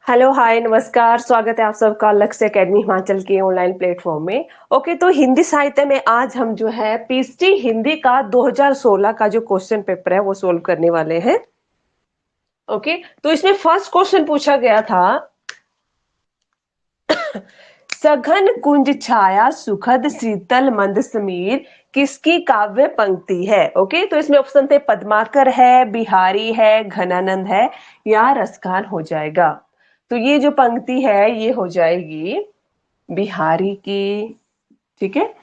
Hello hi नमस्कार। स्वागत है आप सबका लक्ष्य एकेडमी हिमाचल के ऑनलाइन प्लेटफॉर्म में। ओके, तो हिंदी साहित्य में आज हम जो है पीएचडी हिंदी का 2016 का जो क्वेश्चन पेपर है वो सोल्व करने वाले हैं। ओके, तो इसमें फर्स्ट क्वेश्चन पूछा गया था, सघन कुंज छाया सुखद शीतल मंद समीर किसकी काव्य पंक्ति है। ओके, तो इसमें ऑप्शन थे पद्माकर है, बिहारी है, घनानंद है या रसखान हो जाएगा। तो ये जो पंक्ति है ये हो जाएगी बिहारी की। ठीक है।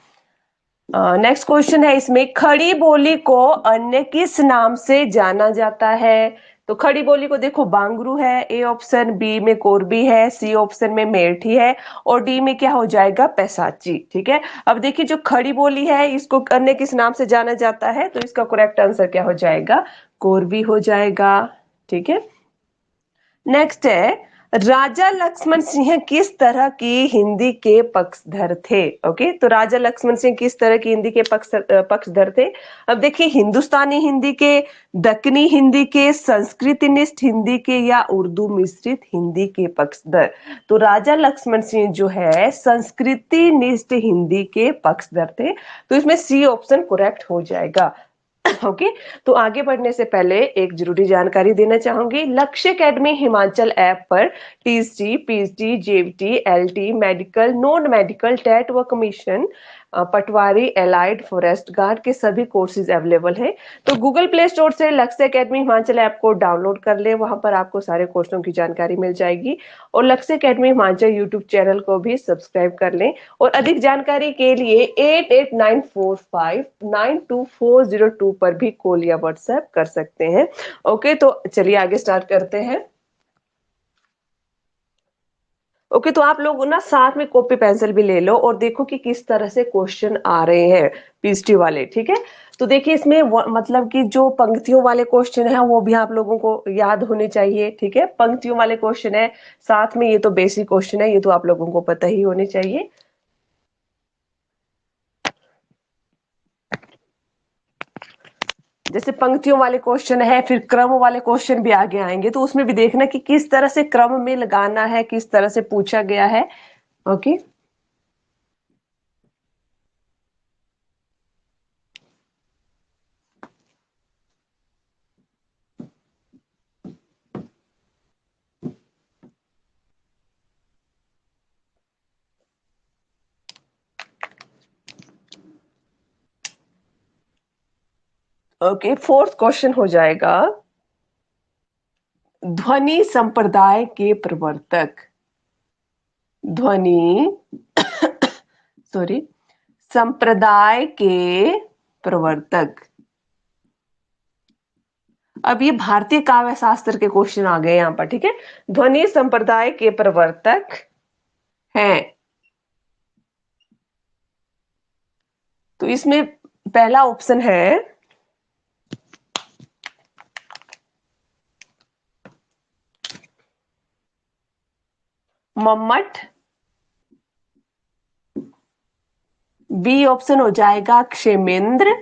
नेक्स्ट क्वेश्चन है, इसमें खड़ी बोली को अन्य किस नाम से जाना जाता है। तो खड़ी बोली को देखो बांगरू है ए ऑप्शन, बी में कोरबी है, सी ऑप्शन में मेरठी है और डी में क्या हो जाएगा पैसाची। ठीक है। अब देखिए जो खड़ी बोली है इसको अन्य किस नाम से जाना जाता है, तो इसका करेक्ट आंसर क्या हो जाएगा, कोरबी हो जाएगा। ठीक है। नेक्स्ट है, राजा लक्ष्मण सिंह किस तरह की हिंदी के पक्षधर थे। ओके, तो राजा लक्ष्मण सिंह किस तरह की हिंदी के पक्षधर थे। अब देखिए हिंदुस्तानी हिंदी के, दक्कनी हिंदी के, संस्कृतनिष्ठ हिंदी के या उर्दू मिश्रित हिंदी के पक्षधर। तो राजा लक्ष्मण सिंह जो है संस्कृतिनिष्ठ हिंदी के पक्षधर थे। तो इसमें सी ऑप्शन करेक्ट हो जाएगा। ओके, तो आगे बढ़ने से पहले एक जरूरी जानकारी देना चाहूंगी। लक्ष्य एकेडमी हिमाचल ऐप पर TST, PhD, JBT, LT, medical, non medical, TET व commission, patwari, allied, forest guard के सभी कोर्सेज अवेलेबल हैं। तो गूगल प्ले स्टोर से लक्ष्य एकेडमी हिमाचल ऐप को डाउनलोड कर ले, वहां पर आपको सारे कोर्सों की जानकारी मिल जाएगी। और लक्ष्य एकेडमी हिमाचल यूट्यूब चैनल को भी सब्सक्राइब कर लें। और अधिक जानकारी के लिए 8894592402 पर भी कॉल या व्हाट्सएप कर सकते हैं। ओके, तो चलिए आगे स्टार्ट करते हैं। ओके, तो आप लोग ना साथ में कॉपी पेंसिल भी ले लो और देखो कि किस तरह से क्वेश्चन आ रहे हैं पीएचडी वाले। ठीक है। तो देखिए इसमें मतलब कि जो पंक्तियों वाले क्वेश्चन है वो भी आप लोगों को याद होने चाहिए। ठीक है, पंक्तियों वाले क्वेश्चन है, साथ में ये तो बेसिक क्वेश्चन है, ये तो आप लोगों को पता ही होने चाहिए। जैसे पंक्तियों वाले क्वेश्चन है, फिर क्रम वाले क्वेश्चन भी आगे आएंगे, तो उसमें भी देखना कि किस तरह से क्रम में लगाना है, किस तरह से पूछा गया है। ओके। ओके, फोर्थ क्वेश्चन हो जाएगा, ध्वनि संप्रदाय के प्रवर्तक। ध्वनि सॉरी संप्रदाय के प्रवर्तक। अब ये भारतीय काव्य शास्त्र के क्वेश्चन आ गए यहाँ पर। ठीक है, ध्वनि संप्रदाय के प्रवर्तक हैं। तो इसमें पहला ऑप्शन है मम्मट, बी ऑप्शन हो जाएगा क्षेमेंद्र,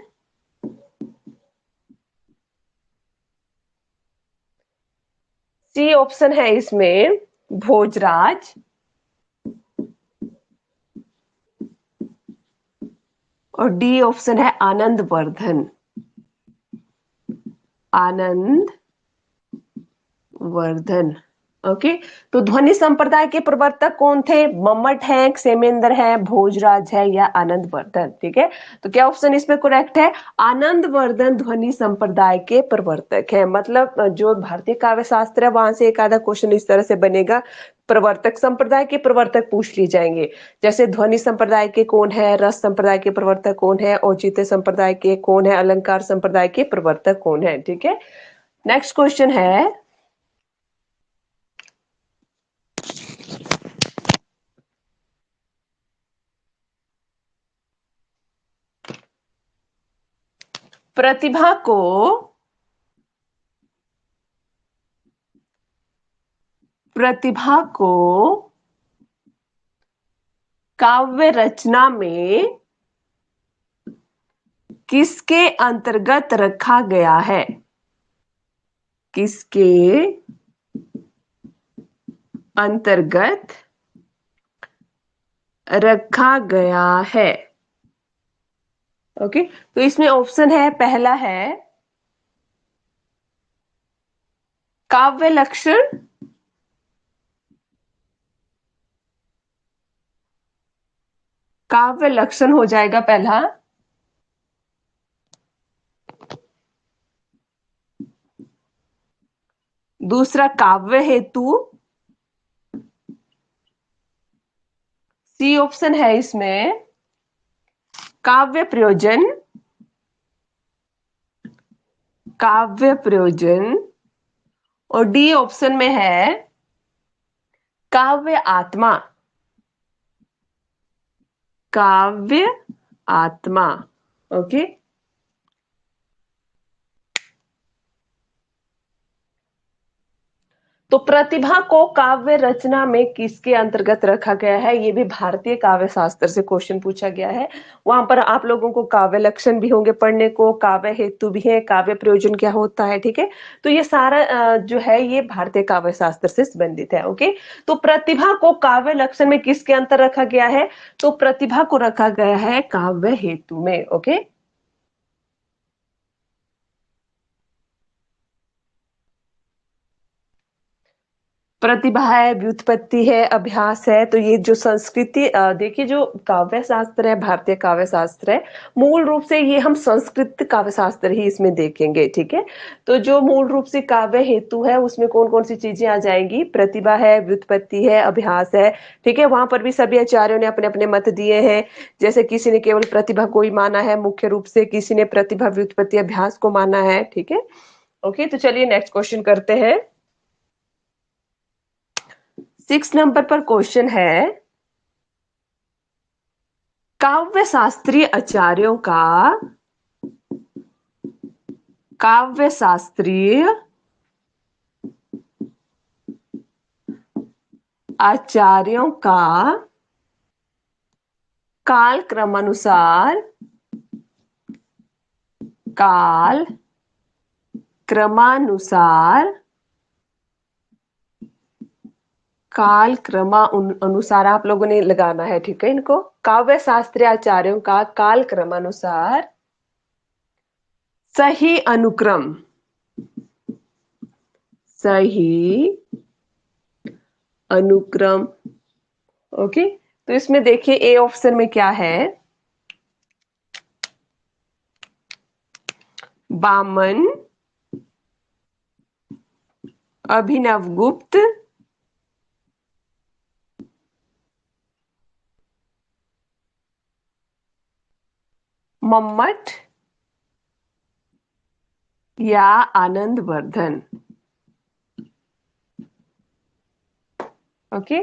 सी ऑप्शन है इसमें भोजराज और डी ऑप्शन है आनंद वर्धन। आनंद वर्धन। ओके, तो ध्वनि संप्रदाय के प्रवर्तक कौन थे, मम्मट है, क्षेमेंद्र है, भोजराज है या आनंद वर्धन। ठीक है, तो क्या ऑप्शन इसमें करेक्ट है, आनंद वर्धन ध्वनि संप्रदाय के प्रवर्तक है। मतलब जो भारतीय काव्य शास्त्र है वहां से एक आधा क्वेश्चन इस तरह से बनेगा, प्रवर्तक संप्रदाय के प्रवर्तक पूछ लिए जाएंगे। जैसे ध्वनि संप्रदाय के कौन है, रस संप्रदाय के प्रवर्तक कौन है, औचित्य संप्रदाय के कौन है, अलंकार संप्रदाय के प्रवर्तक कौन है। ठीक है। नेक्स्ट क्वेश्चन है, प्रतिभा को प्रतिभा को काव्य रचना में किसके अंतर्गत रखा गया है। किसके अंतर्गत रखा गया है। ओके, तो इसमें ऑप्शन है, पहला है काव्य लक्षण, काव्य लक्षण हो जाएगा पहला। दूसरा काव्य हेतु, सी ऑप्शन है इसमें काव्य प्रयोजन, काव्य प्रयोजन। और डी ऑप्शन में है काव्य आत्मा, काव्य आत्मा। ओके, तो प्रतिभा को काव्य रचना में किसके अंतर्गत रखा गया है? ये भी भारतीय काव्य शास्त्र से क्वेश्चन पूछा गया है। वहां पर आप लोगों को काव्य लक्षण भी होंगे पढ़ने को, काव्य हेतु भी है, काव्य प्रयोजन क्या होता है, ठीक है। तो ये सारा जो है ये भारतीय काव्य शास्त्र से संबंधित है। ओके, तो प्रतिभा को काव्य लक्षण में किसके अंतर रखा गया है? तो प्रतिभा को रखा गया है काव्य हेतु में। ओके, प्रतिभा है, व्युत्पत्ति है, अभ्यास है। तो ये जो संस्कृति देखिए, जो काव्य शास्त्र है, भारतीय काव्य शास्त्र है, मूल रूप से ये हम संस्कृत काव्य शास्त्र ही इसमें देखेंगे, ठीक है। तो जो मूल रूप से काव्य हेतु है उसमें कौन कौन सी चीजें आ जाएंगी? प्रतिभा है, व्युत्पत्ति है, अभ्यास है, ठीक है। वहां पर भी सभी आचार्यों ने अपने अपने मत दिए हैं। जैसे किसी ने केवल प्रतिभा को ही माना है मुख्य रूप से, किसी ने प्रतिभा, व्युत्पत्ति, अभ्यास को माना है, ठीक है। ओके, तो चलिए नेक्स्ट क्वेश्चन करते हैं। 6 नंबर पर क्वेश्चन है, काव्य शास्त्रीय आचार्यों का, काव्य शास्त्रीय आचार्यों का काल क्रमानुसार, काल क्रमानुसार, काल क्रमानुसार आप लोगों ने लगाना है, ठीक है। इनको काव्य शास्त्रीय आचार्यों का काल क्रमानुसार सही अनुक्रम, सही अनुक्रम। ओके, तो इसमें देखिए ए ऑप्शन में क्या है? बामन, अभिनवगुप्त, मम्मट या आनंदवर्धन। Okay,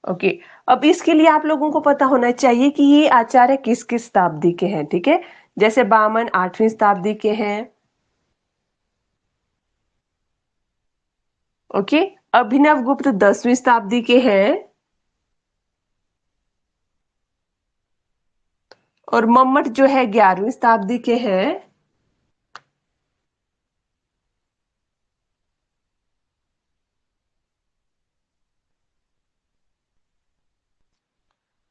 okay. अब इसके लिए आप लोगों को पता होना चाहिए कि ये आचार्य किस किस शताब्दी के हैं, ठीक है। जैसे बामन 8वीं शताब्दी के हैं। ओके, अभिनव गुप्त 10वीं शताब्दी के हैं और मम्मट जो है 11वीं शताब्दी के हैं।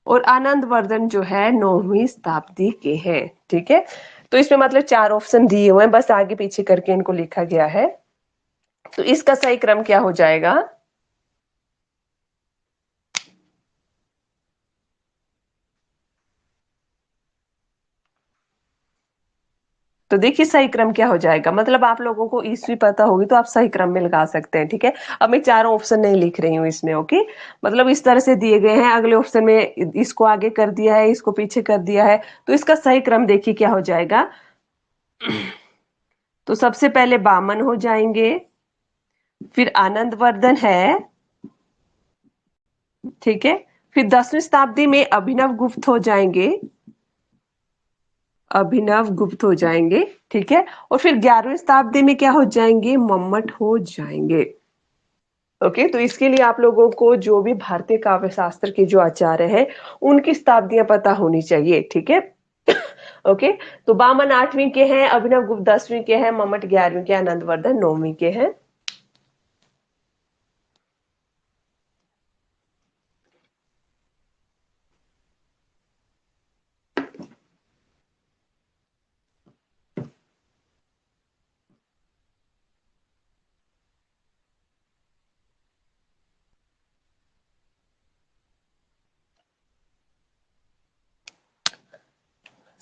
और आनंदवर्धन जो है 9वीं शताब्दी के हैं, ठीक है। तो इसमें मतलब 4 ऑप्शन दिए हुए हैं, बस आगे पीछे करके इनको लिखा गया है। तो इसका सही क्रम क्या हो जाएगा? तो देखिए सही क्रम क्या हो जाएगा, मतलब आप लोगों को ईस्वी पता होगी तो आप सही क्रम में लगा सकते हैं, ठीक है। अब मैं चारों ऑप्शन नहीं लिख रही हूँ इसमें। ओके, मतलब इस तरह से दिए गए हैं, अगले ऑप्शन में इसको आगे कर दिया है, इसको पीछे कर दिया है। तो इसका सही क्रम देखिए क्या हो जाएगा। तो सबसे पहले बामन हो जाएंगे, फिर आनंदवर्धन है, ठीक है। फिर 10वीं शताब्दी में अभिनव गुप्त हो जाएंगे, अभिनव गुप्त हो जाएंगे, ठीक है। और फिर 11वीं शताब्दी में क्या हो जाएंगे? मम्मट हो जाएंगे। ओके, तो इसके लिए आप लोगों को जो भी भारतीय काव्य शास्त्र के जो आचार्य हैं उनकी शताब्दियां पता होनी चाहिए, ठीक है। ओके, तो बामन 8वीं के हैं, अभिनव गुप्त 10वीं के हैं, मम्मट 11वीं के, आनंदवर्धन 9वीं के हैं।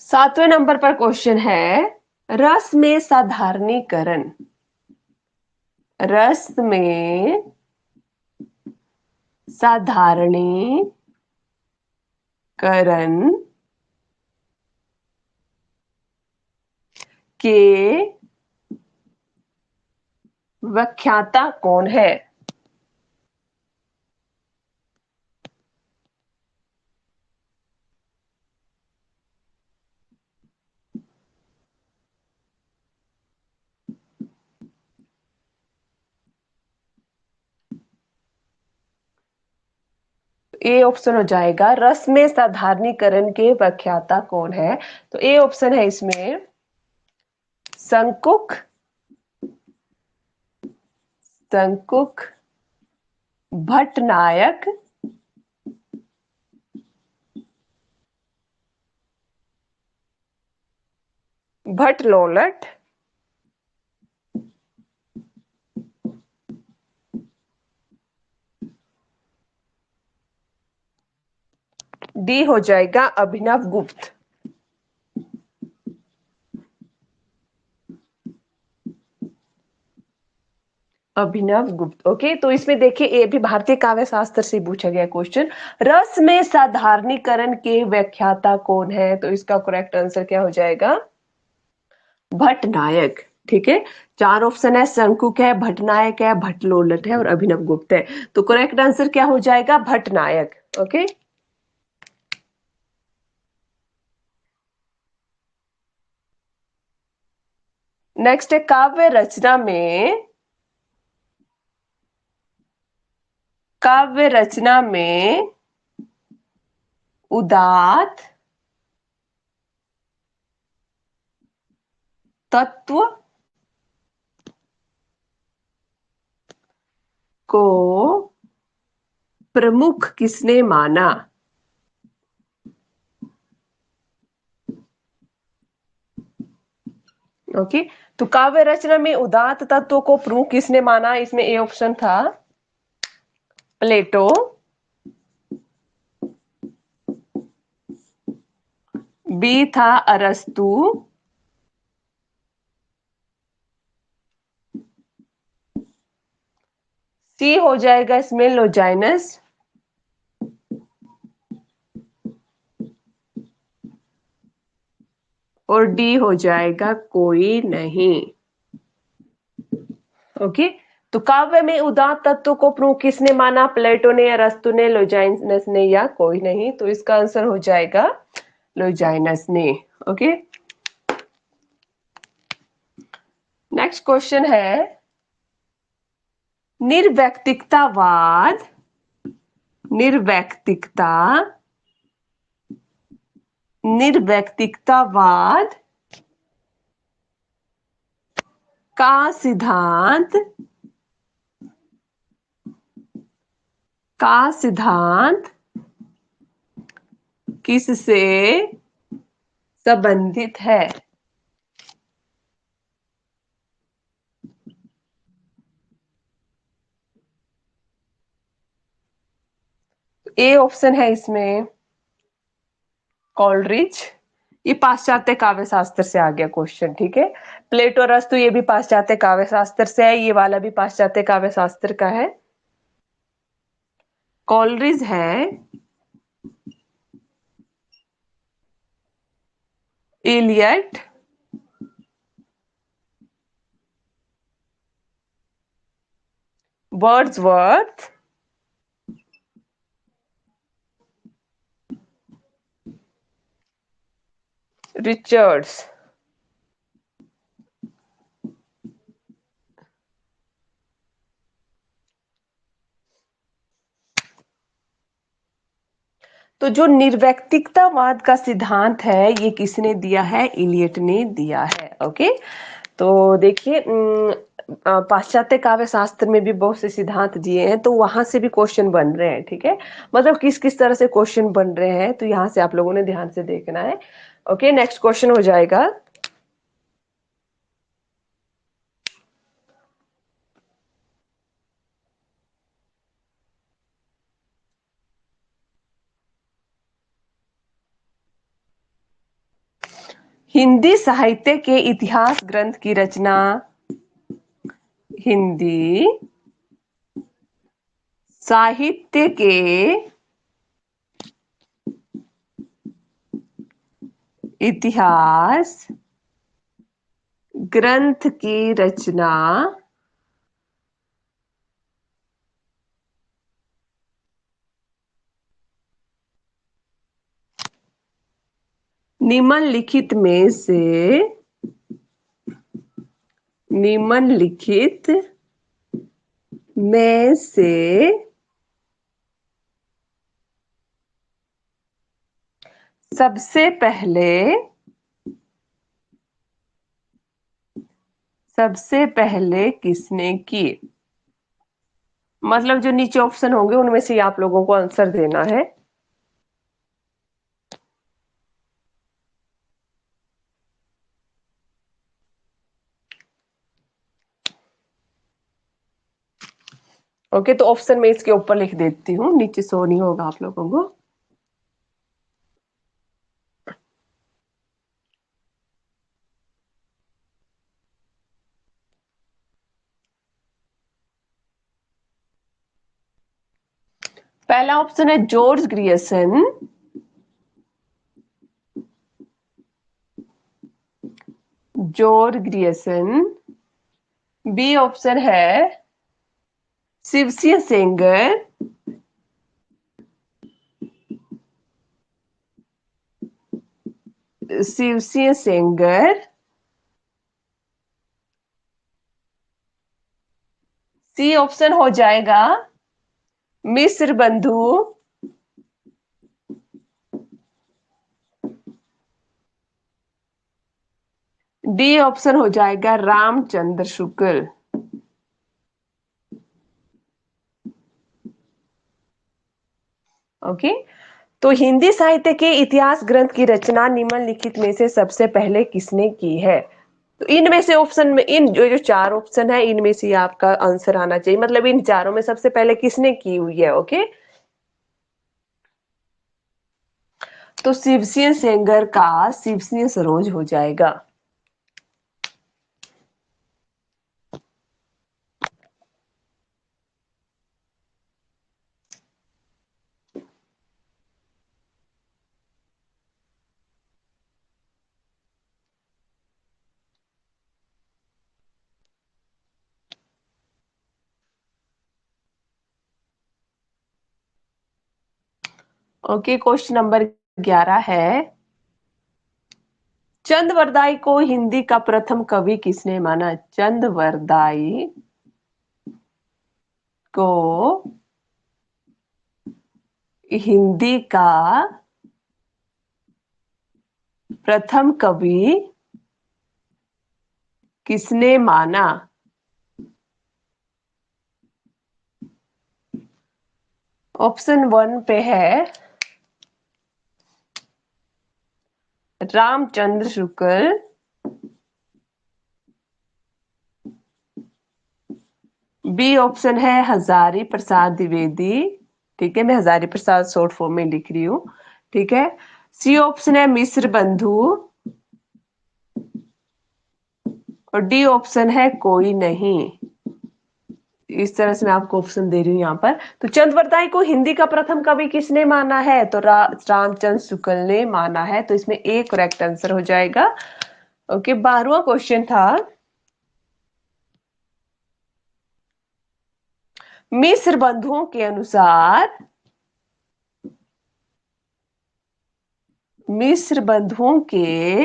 सातवें नंबर पर क्वेश्चन है, रस में साधारणीकरण। रस में साधारणीकरण के व्याख्याता कौन है? ए ऑप्शन हो जाएगा, रस में साधारणीकरण के व्याख्याता कौन है। तो ए ऑप्शन है इसमें शंकुक, शंकुक, भट्टनायक, भट्टलोलट, डी हो जाएगा अभिनव गुप्त। अभिनव गुप्त। ओके, तो इसमें देखिए ये भी भारतीय काव्य शास्त्र से पूछा गया क्वेश्चन। रस में साधारणीकरण के व्याख्याता कौन है? तो इसका करेक्ट आंसर क्या हो जाएगा? भट्टनायक। ठीक है, चार ऑप्शन है, शंकुक है, भट्टनायक है, भट्टलोलट है और अभिनव गुप्त है। तो करेक्ट आंसर क्या हो जाएगा? भट्टनायक। ओके, नेक्स्ट है काव्य रचना में, काव्य रचना में उदात्त तत्व को प्रमुख किसने माना? ओके, तो काव्य रचना में उदात्त तत्व को प्रमुख किसने माना? इसमें ए ऑप्शन था प्लेटो, बी था अरस्तु, सी हो जाएगा इसमें लोजाइनस और डी हो जाएगा कोई नहीं। ओके, तो काव्य में उदात्त तत्व को प्रमुख किसने माना? प्लेटो ने, अरस्तु ने, लोजाइनस ने या कोई नहीं? तो इसका आंसर हो जाएगा लोजाइनस ने। ओके, नेक्स्ट क्वेश्चन है, निर्वैयक्तिकतावाद, निर्वैयक्तिकता, निर्वैयक्तिकतावाद का सिद्धांत, का सिद्धांत किससे संबंधित है? ए ऑप्शन है इसमें कॉलरिज, ये पाश्चात्य काव्य शास्त्र से आ गया क्वेश्चन। ठीक है, प्लेटो अरस्तु ये भी पाश्चात्य काव्य शास्त्र से है, ये वाला भी पाश्चात्य काव्य शास्त्र का है। कॉलरिज है इलियट, वर्ड्सवर्थ, रिचर्ड्स। तो जो निर्वैयक्तिकतावाद का सिद्धांत है ये किसने दिया है? इलियट ने दिया है। ओके, तो देखिए पाश्चात्य काव्य शास्त्र में भी बहुत से सिद्धांत दिए हैं, तो वहां से भी क्वेश्चन बन रहे हैं। ठीक है, मतलब किस किस तरह से क्वेश्चन बन रहे हैं, तो यहाँ से आप लोगों ने ध्यान से देखना है। ओके, नेक्स्ट क्वेश्चन हो जाएगा, हिंदी साहित्य के इतिहास ग्रंथ की रचना, हिंदी साहित्य के इतिहास ग्रंथ की रचना निम्नलिखित में से निम्नलिखित में से सबसे पहले किसने की? मतलब जो नीचे ऑप्शन होंगे उनमें से आप लोगों को आंसर देना है। ओके, तो ऑप्शन में इसके ऊपर लिख देती हूँ, नीचे शो नहीं होगा आप लोगों को। पहला ऑप्शन है George Grierson, George Grierson. B option है शिवसिंह सेंगर, शिवसिंह सेंगर। सी ऑप्शन हो जाएगा मिस्र बंधु, डी ऑप्शन हो जाएगा रामचंद्र शुक्ल। ओके, तो हिंदी साहित्य के इतिहास ग्रंथ की रचना निम्नलिखित में से सबसे पहले किसने की है? तो इनमें से ऑप्शन में, इन जो चार ऑप्शन है इनमें से आपका आंसर आना चाहिए, मतलब इन चारों में सबसे पहले किसने की हुई है। ओके, तो शिवसिंह सेंगर का शिवसिंह सरोज हो जाएगा। ओके, क्वेश्चन नंबर 11 है, चंदवरदाई को हिंदी का प्रथम कवि किसने माना? चंदवरदाई को हिंदी का प्रथम कवि किसने माना? ऑप्शन 1 पे है रामचंद्र शुक्ल, बी ऑप्शन है हजारी प्रसाद द्विवेदी। ठीक है, मैं हजारी प्रसाद शॉर्ट फॉर्म में लिख रही हूँ। ठीक है, सी ऑप्शन है मिस्र बंधु, और डी ऑप्शन है कोई नहीं। इस तरह से मैं आपको ऑप्शन दे रही हूँ यहाँ पर। तो चंद्रवरदाई को हिंदी का प्रथम कवि किसने माना है? तो रामचंद्र शुक्ल ने माना है, तो इसमें ए करेक्ट आंसर हो जाएगा। ओके, 12वां क्वेश्चन था, मिस्र बंधुओं के अनुसार, मिस्र बंधुओं के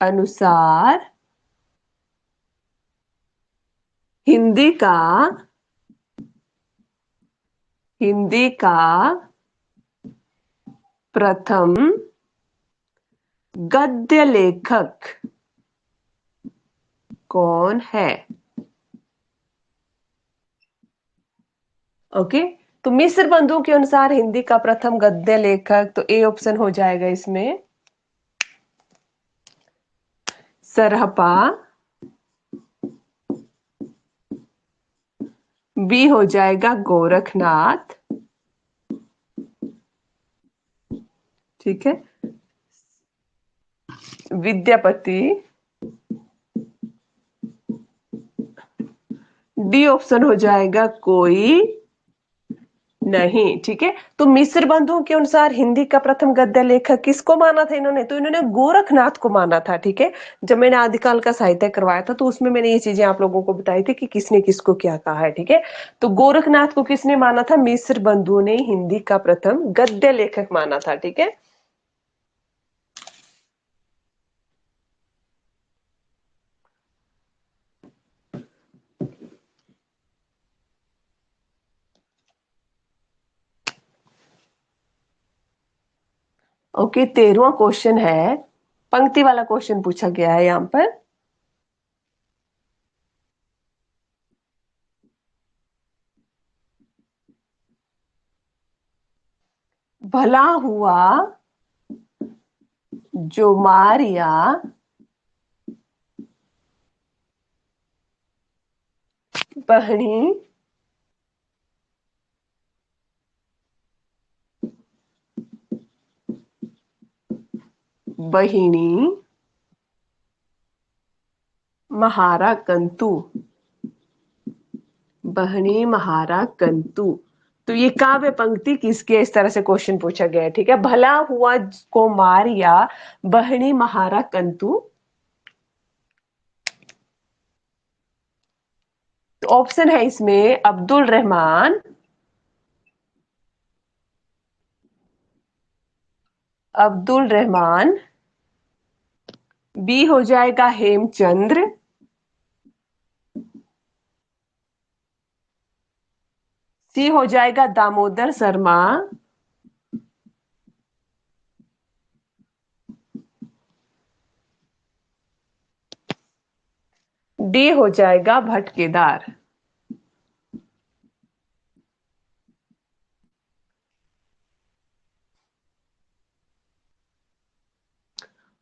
अनुसार हिंदी का प्रथम गद्य लेखक कौन है? ओके, तो मिस्र बंधुओं के अनुसार हिंदी का प्रथम गद्य लेखक, तो ए ऑप्शन हो जाएगा इसमें सरहपा, बी हो जाएगा गोरखनाथ, ठीक है, विद्यापति, डी ऑप्शन हो जाएगा कोई नहीं। ठीक है, तो मिस्र बंधुओं के अनुसार हिंदी का प्रथम गद्य लेखक किसको माना था इन्होंने? तो इन्होंने गोरखनाथ को माना था। ठीक है, जब मैंने आदिकाल का साहित्य करवाया था तो उसमें मैंने ये चीजें आप लोगों को बताई थी कि किसने किसको क्या कहा है। ठीक है, तो गोरखनाथ को किसने माना था? मिस्र बंधुओं ने हिंदी का प्रथम गद्य लेखक माना था। ठीक है, ओके, 13वां क्वेश्चन है, पंक्ति वाला क्वेश्चन पूछा गया है यहाँ पर। भला हुआ जो मारिया बहनी बहिणी महारा कंतु, बहनी महारा कंतु, तो ये काव्य पंक्ति किसकी है? इस तरह से क्वेश्चन पूछा गया है। ठीक है, भला हुआ को मारिया बहनी महारा कंतु, तो ऑप्शन है इसमें अब्दुल रहमान, अब्दुल रहमान, बी हो जाएगा हेमचंद्र, सी हो जाएगा दामोदर शर्मा, डी हो जाएगा भट्ट केदार।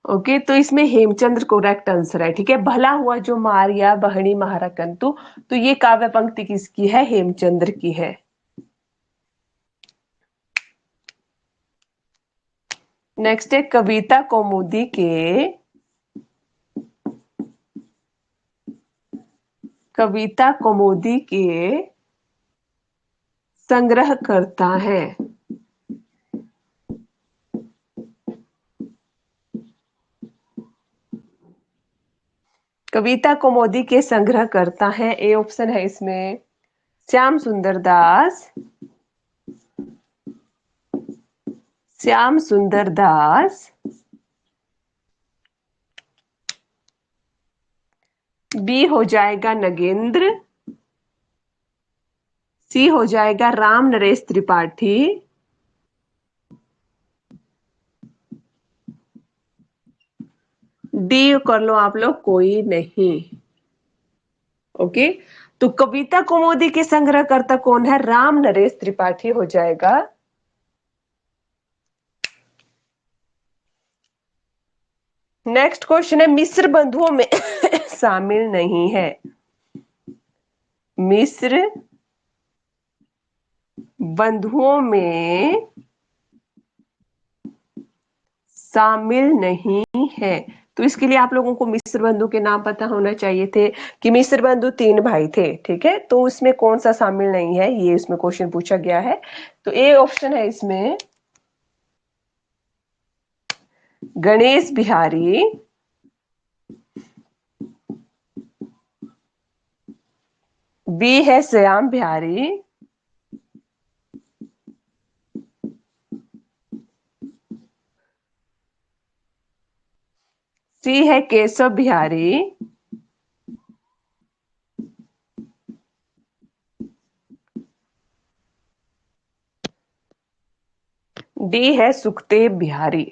ओके, तो इसमें हेमचंद्र करेक्ट आंसर है। ठीक है, भला हुआ जो मारिया बहनी महारा कंतु, तो ये काव्य पंक्ति किसकी है? हेमचंद्र की है। नेक्स्ट है कविता कौमुदी के, कविता कौमुदी के संग्रह करता है। कविता कौमुदी के संग्रह करता है, ए ऑप्शन है इसमें श्याम सुंदर दास, श्याम सुंदर दास, बी हो जाएगा नगेंद्र, सी हो जाएगा राम नरेश त्रिपाठी, डी कर लो आप लोग कोई नहीं। ओके, तो कविता कौमुदी के संग्रहकर्ता कौन है? राम नरेश त्रिपाठी हो जाएगा। नेक्स्ट क्वेश्चन है, मिस्र बंधुओं में शामिल नहीं है, मिस्र बंधुओं में शामिल नहीं है, तो इसके लिए आप लोगों को मिस्र बंधु के नाम पता होना चाहिए थे कि मिस्र बंधु 3 भाई थे। ठीक है, तो उसमें कौन सा शामिल नहीं है, ये इसमें क्वेश्चन पूछा गया है। तो ए ऑप्शन है इसमें गणेश बिहारी, बी है श्याम बिहारी, सी है केशव बिहारी, डी है सुखदेव बिहारी।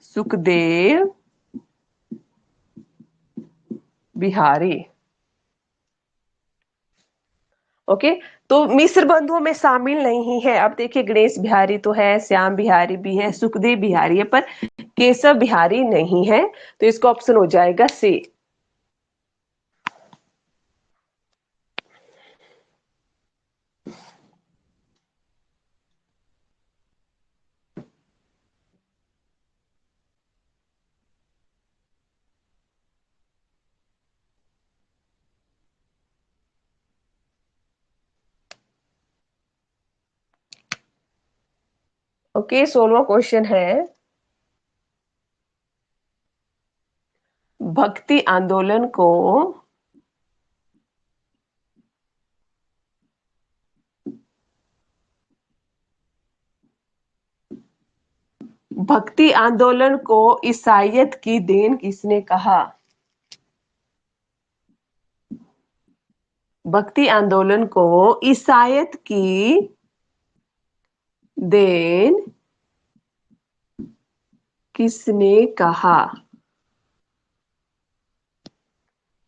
सुखदेव बिहारी। ओके। तो मिस्र बंधुओं में शामिल नहीं है। अब देखिए गणेश बिहारी तो है, श्याम बिहारी भी है, सुखदेव बिहारी है, पर केशव बिहारी नहीं है। तो इसका ऑप्शन हो जाएगा सी। ओके, 16वां क्वेश्चन है, भक्ति आंदोलन को भक्ति आंदोलन को ईसाइयत की देन किसने कहा? भक्ति आंदोलन को ईसाइयत की देन किसने कहा?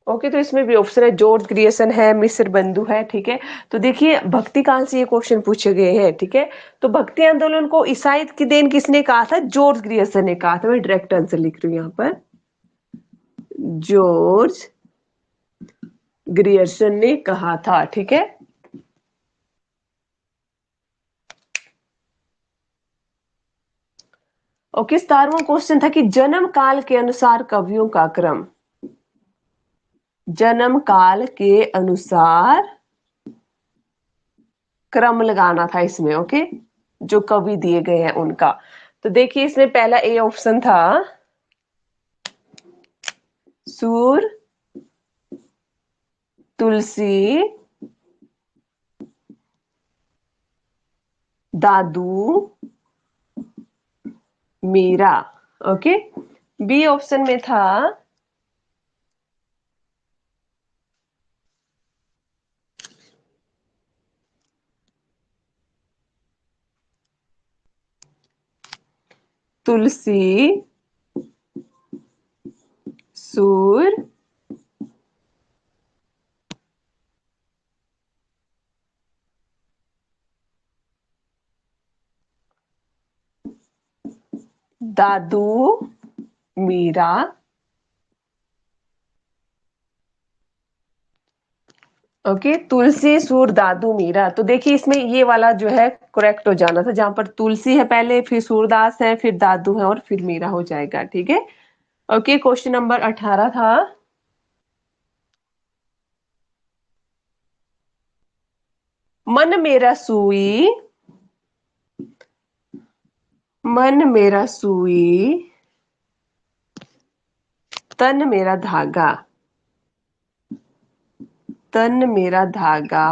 ओके, तो इसमें भी ऑप्शन है, जॉर्ज ग्रियर्सन है, मिस्र बंधु है। ठीक है, तो देखिए भक्ति काल से ये क्वेश्चन पूछे गए हैं। ठीक है, तो भक्ति आंदोलन को ईसाइयत की देन किसने कहा था? जॉर्ज ग्रियर्सन ने कहा था। मैं डायरेक्ट आंसर लिख रही हूँ यहाँ पर, जॉर्ज ग्रियर्सन ने कहा था। ठीक है, ओके। 17वां क्वेश्चन था कि जन्म काल के अनुसार कवियों का क्रम। जन्म काल के अनुसार क्रम लगाना था इसमें। ओके, जो कवि दिए गए हैं उनका। तो देखिए इसमें पहला ए ऑप्शन था, सूर, तुलसी, दादू, मीरा। ओके, बी ऑप्शन में था तुलसी, सूर, दादू, मीरा। ओके, तुलसी, सूर, दादू, मीरा। तो देखिए इसमें ये वाला जो है करेक्ट हो जाना था, जहां पर तुलसी है पहले, फिर सूरदास है, फिर दादू है और फिर मीरा हो जाएगा। ठीक है, ओके। क्वेश्चन नंबर 18 था, मन मेरा सुई, मन मेरा सुई, तन मेरा धागा, तन मेरा धागा।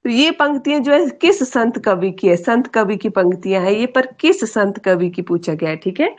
तो ये पंक्तियां जो है किस संत कवि की है? संत कवि की पंक्तियां हैं ये, पर किस संत कवि की पूछा गया है। ठीक है,